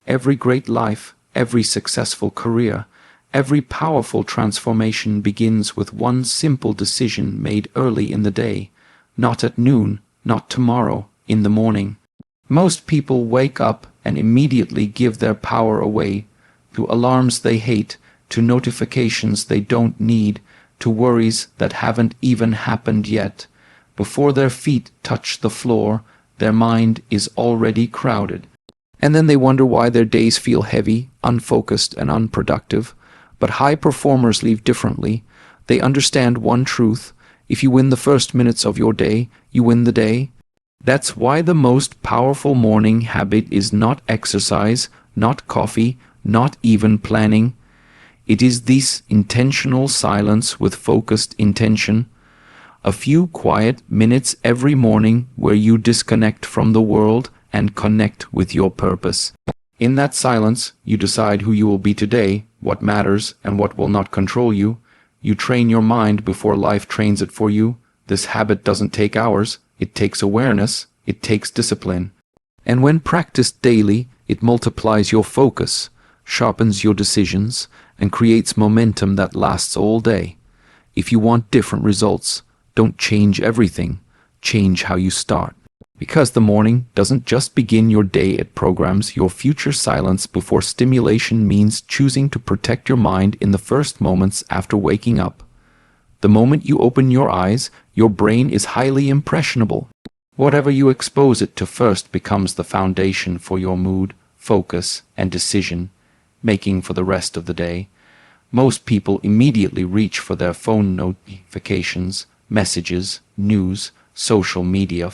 every great life, every successful career, every powerful transformation begins with one simple decision made early in the day, not at noon, not tomorrow, in the morning. Most people wake up and immediately give their power away to alarms they hate, to notifications they don't need, to worries that haven't even happened yet. Before their feet touch the floor, their mind is already crowded. And then they wonder why their days feel heavy, unfocused, and unproductive. But high performers live differently. They understand one truth: if you win the first minutes of your day, you win the day. That's why the most powerful morning habit is not exercise, not coffee, not even planning. It is this intentional silence with focused intention. A few quiet minutes every morning where you disconnect from the world and connect with your purpose. In that silence, you decide who you will be today, what matters and what will not control you. You train your mind before life trains it for you. This habit doesn't take hours. It takes awareness. It takes discipline. And when practiced daily, it multiplies your focus, sharpens your decisions, and creates momentum that lasts all day. If you want different results, don't change everything. Change how you start. Because the morning doesn't just begin your day, it programs your future. Silence before stimulation means choosing to protect your mind in the first moments after waking up. The moment you open your eyes, your brain is highly impressionable. Whatever you expose it to first becomes the foundation for your mood, focus, and decision making for the rest of the day. Most people immediately reach for their phone notifications, messages, news, social media,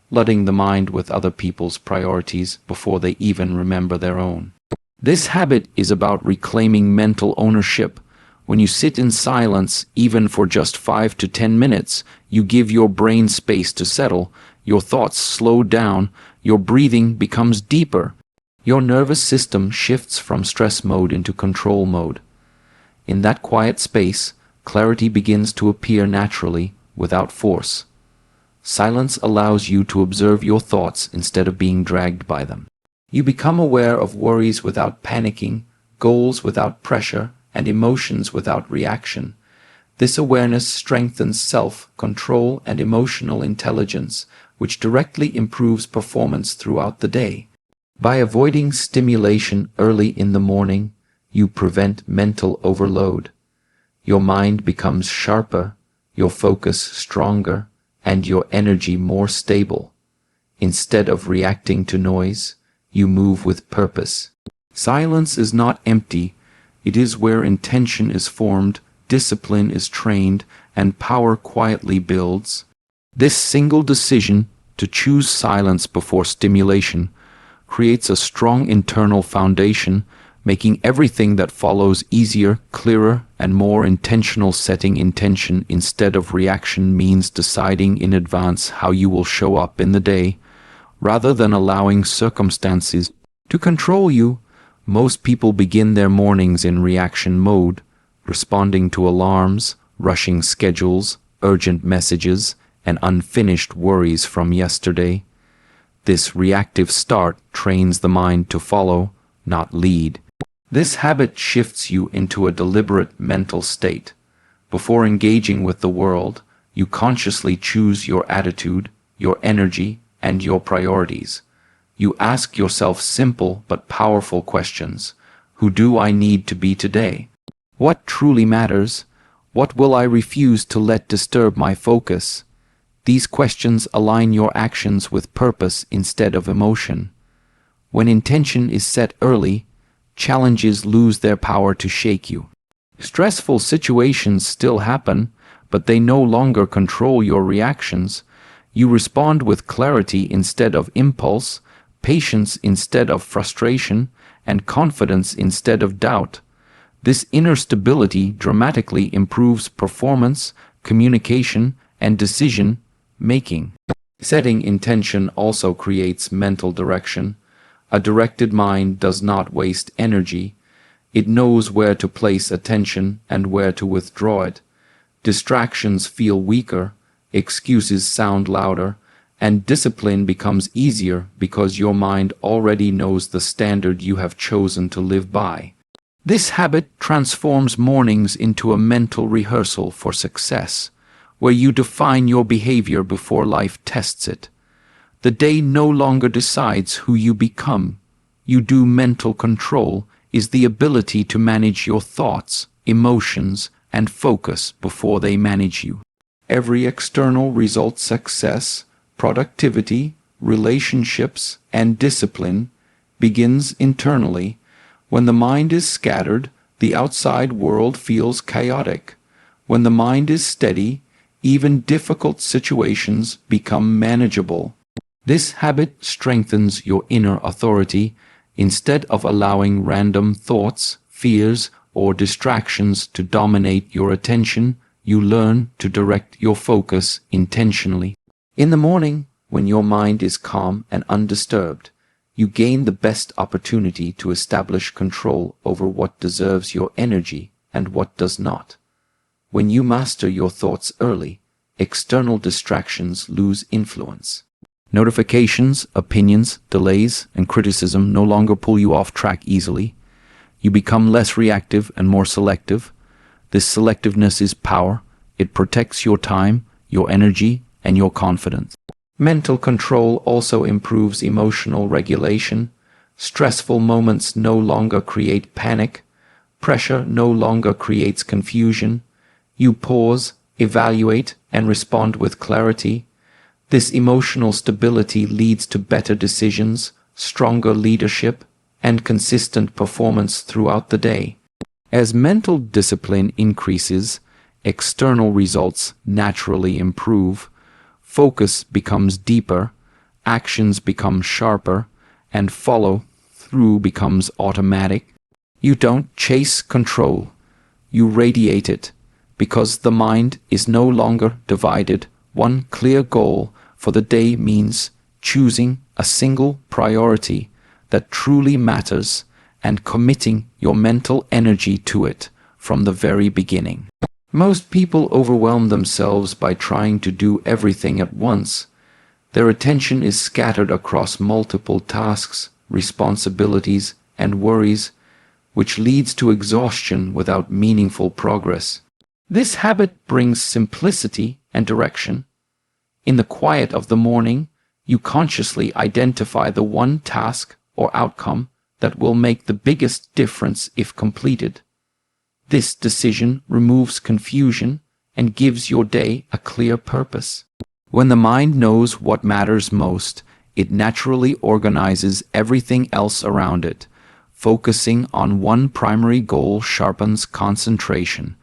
flooding the mind with other people's priorities before they even remember their own. This habit is about reclaiming mental ownership. When you sit in silence, even for just 5 to 10 minutes, you give your brain space to settle, your thoughts slow down, your breathing becomes deeper. Your nervous system shifts from stress mode into control mode. In that quiet space, clarity begins to appear naturally, without force. Silence allows you to observe your thoughts instead of being dragged by them. You become aware of worries without panicking, goals without pressure, and emotions without reaction. This awareness strengthens self-control and emotional intelligence, which directly improves performance throughout the day. By avoiding stimulation early in the morning, you prevent mental overload. Your mind becomes sharper, your focus stronger, and your energy more stable. Instead of reacting to noise, you move with purpose. Silence is not empty. It is where intention is formed, discipline is trained, and power quietly builds. This single decision to choose silence before stimulation creates a strong internal foundation, making everything that follows easier, clearer, and more intentional. Setting intention instead of reaction means deciding in advance how you will show up in the day, rather than allowing circumstances to control you. Most people begin their mornings in reaction mode, responding to alarms, rushing schedules, urgent messages, and unfinished worries from yesterday. This reactive start trains the mind to follow, not lead. This habit shifts you into a deliberate mental state. Before engaging with the world, you consciously choose your attitude, your energy, and your priorities. You ask yourself simple but powerful questions. Who do I need to be today? What truly matters? What will I refuse to let disturb my focus? These questions align your actions with purpose instead of emotion. When intention is set early, challenges lose their power to shake you. Stressful situations still happen, but they no longer control your reactions. You respond with clarity instead of impulse, patience instead of frustration, and confidence instead of doubt. This inner stability dramatically improves performance, communication, and decision making. Setting intention also creates mental direction. A directed mind does not waste energy. It knows where to place attention and where to withdraw it. Distractions feel weaker, excuses sound louder, and discipline becomes easier because your mind already knows the standard you have chosen to live by. This habit transforms mornings into a mental rehearsal for success, where you define your behavior before life tests it. The day no longer decides who you become. You do. Mental control is the ability to manage your thoughts, emotions, and focus before they manage you. Every external result, success, productivity, relationships, and discipline, begins internally. When the mind is scattered, the outside world feels chaotic. When the mind is steady, even difficult situations become manageable. This habit strengthens your inner authority. Instead of allowing random thoughts, fears, or distractions to dominate your attention, you learn to direct your focus intentionally. In the morning, when your mind is calm and undisturbed, you gain the best opportunity to establish control over what deserves your energy and what does not. When you master your thoughts early, external distractions lose influence. Notifications, opinions, delays, and criticism no longer pull you off track easily. You become less reactive and more selective. This selectiveness is power. It protects your time, your energy, and your confidence. Mental control also improves emotional regulation. Stressful moments no longer create panic. Pressure no longer creates confusion. You pause, evaluate, and respond with clarity. This emotional stability leads to better decisions, stronger leadership, and consistent performance throughout the day. As mental discipline increases, external results naturally improve. Focus becomes deeper, actions become sharper, and follow-through becomes automatic. You don't chase control, you radiate it, because the mind is no longer divided. One clear goal for the day means choosing a single priority that truly matters and committing your mental energy to it from the very beginning. Most people overwhelm themselves by trying to do everything at once. Their attention is scattered across multiple tasks, responsibilities, and worries, which leads to exhaustion without meaningful progress. This habit brings simplicity and direction. In the quiet of the morning, you consciously identify the one task or outcome that will make the biggest difference if completed. This decision removes confusion and gives your day a clear purpose. When the mind knows what matters most, it naturally organizes everything else around it. Focusing on one primary goal sharpens concentration.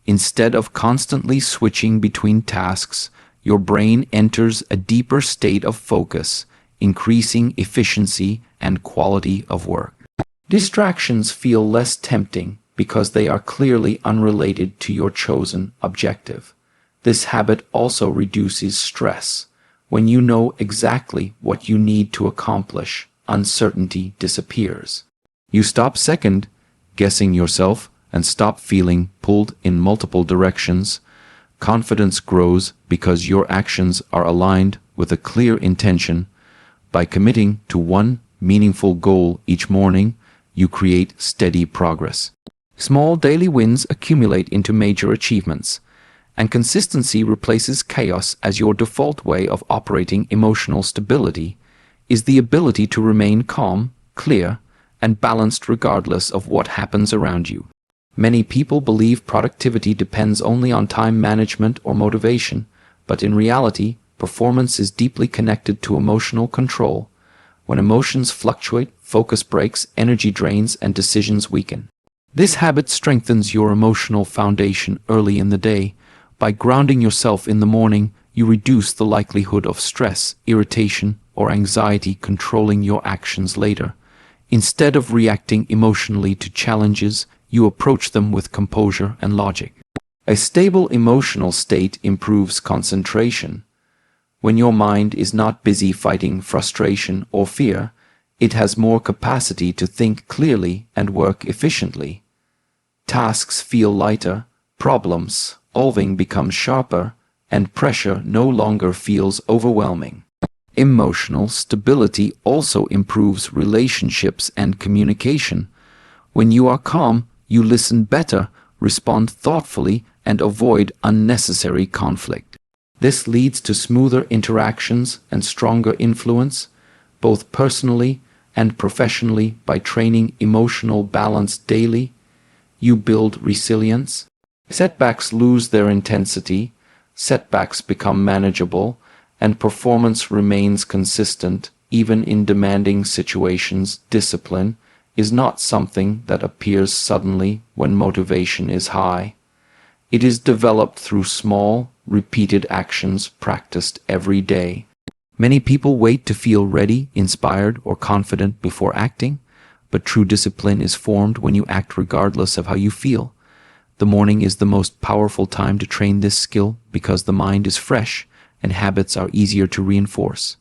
Instead of constantly switching between tasks, your brain enters a deeper state of focus, increasing efficiency and quality of work. Distractions feel less tempting because they are clearly unrelated to your chosen objective. This habit also reduces stress. When you know exactly what you need to accomplish, uncertainty disappears. You stop second-guessing yourself and stop feeling pulled in multiple directions. Confidence grows because your actions are aligned with a clear intention. By committing to one meaningful goal each morning, you create steady progress. Small daily wins accumulate into major achievements, and consistency replaces chaos as your default way of operating. Emotional stability is the ability to remain calm, clear, and balanced regardless of what happens around you. Many people believe productivity depends only on time management or motivation, but in reality, performance is deeply connected to emotional control. When emotions fluctuate, focus breaks, energy drains, and decisions weaken. This habit strengthens your emotional foundation early in the day. By grounding yourself in the morning, you reduce the likelihood of stress, irritation, or anxiety controlling your actions later. Instead of reacting emotionally to challenges, you approach them with composure and logic. A stable emotional state improves concentration. When your mind is not busy fighting frustration or fear, it has more capacity to think clearly and work efficiently. Tasks feel lighter, problems solving becomes sharper, and pressure no longer feels overwhelming. Emotional stability also improves relationships and communication. When you are calm, you listen better, respond thoughtfully, and avoid unnecessary conflict. This leads to smoother interactions and stronger influence, both personally and professionally. By training emotional balance daily, you build resilience. Setbacks lose their intensity, setbacks become manageable, and performance remains consistent even in demanding situations. Discipline is not something that appears suddenly when motivation is high. It is developed through small, repeated actions practiced every day. Many people wait to feel ready, inspired, or confident before acting, but true discipline is formed when you act regardless of how you feel. The morning is the most powerful time to train this skill because the mind is fresh and habits are easier to reinforce.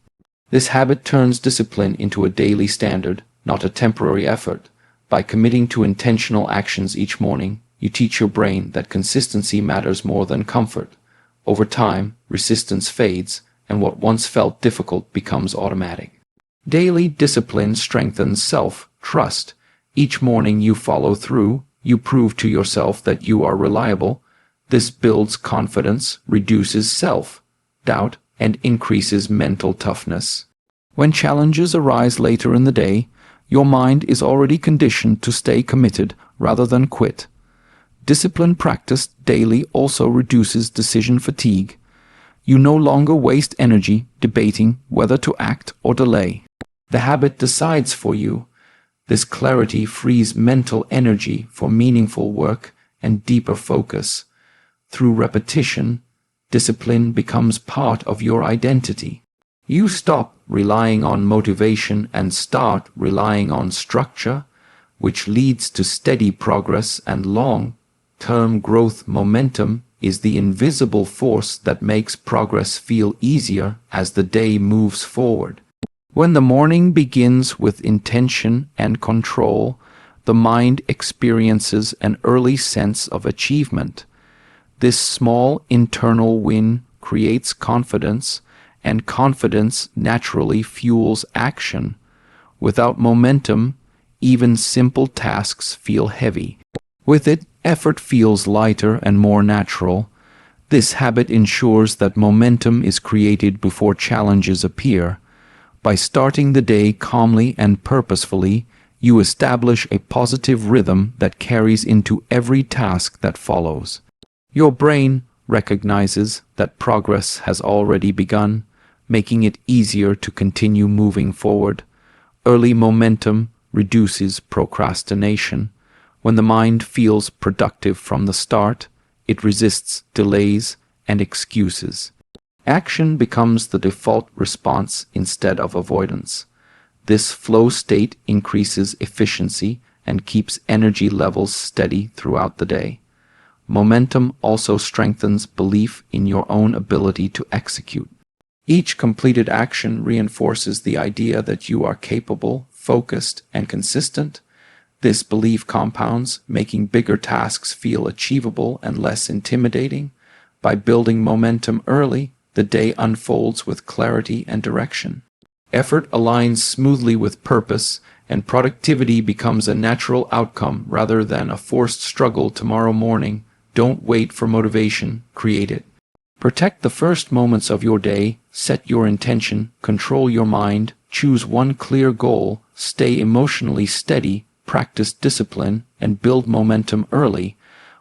This habit turns discipline into a daily standard, not a temporary effort. By committing to intentional actions each morning, you teach your brain that consistency matters more than comfort. Over time, resistance fades, and what once felt difficult becomes automatic. Daily discipline strengthens self-trust. Each morning you follow through, you prove to yourself that you are reliable. This builds confidence, reduces self-doubt, and increases mental toughness. When challenges arise later in the day, your mind is already conditioned to stay committed rather than quit. Discipline practiced daily also reduces decision fatigue. You no longer waste energy debating whether to act or delay. The habit decides for you. This clarity frees mental energy for meaningful work and deeper focus. Through repetition, discipline becomes part of your identity. You stop relying on motivation and start relying on structure, which leads to steady progress and long-term growth. Momentum is the invisible force that makes progress feel easier as the day moves forward. When the morning begins with intention and control, the mind experiences an early sense of achievement. This small internal win creates confidence, and confidence naturally fuels action. Without momentum, even simple tasks feel heavy. With it, effort feels lighter and more natural. This habit ensures that momentum is created before challenges appear. By starting the day calmly and purposefully, you establish a positive rhythm that carries into every task that follows. Your brain recognizes that progress has already begun, making it easier to continue moving forward. Early momentum reduces procrastination. When the mind feels productive from the start, it resists delays and excuses. Action becomes the default response instead of avoidance. This flow state increases efficiency and keeps energy levels steady throughout the day. Momentum also strengthens belief in your own ability to execute. Each completed action reinforces the idea that you are capable, focused, and consistent. This belief compounds, making bigger tasks feel achievable and less intimidating. By building momentum early, the day unfolds with clarity and direction. Effort aligns smoothly with purpose, and productivity becomes a natural outcome rather than a forced struggle. Tomorrow morning, don't wait for motivation, create it. Protect the first moments of your day, set your intention, control your mind, choose one clear goal, stay emotionally steady, practice discipline, and build momentum early.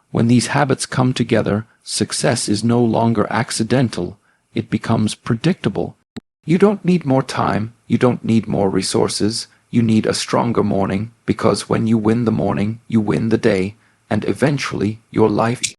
When these habits come together, success is no longer accidental, it becomes predictable. You don't need more time, you don't need more resources, you need a stronger morning, because when you win the morning, you win the day, and eventually your life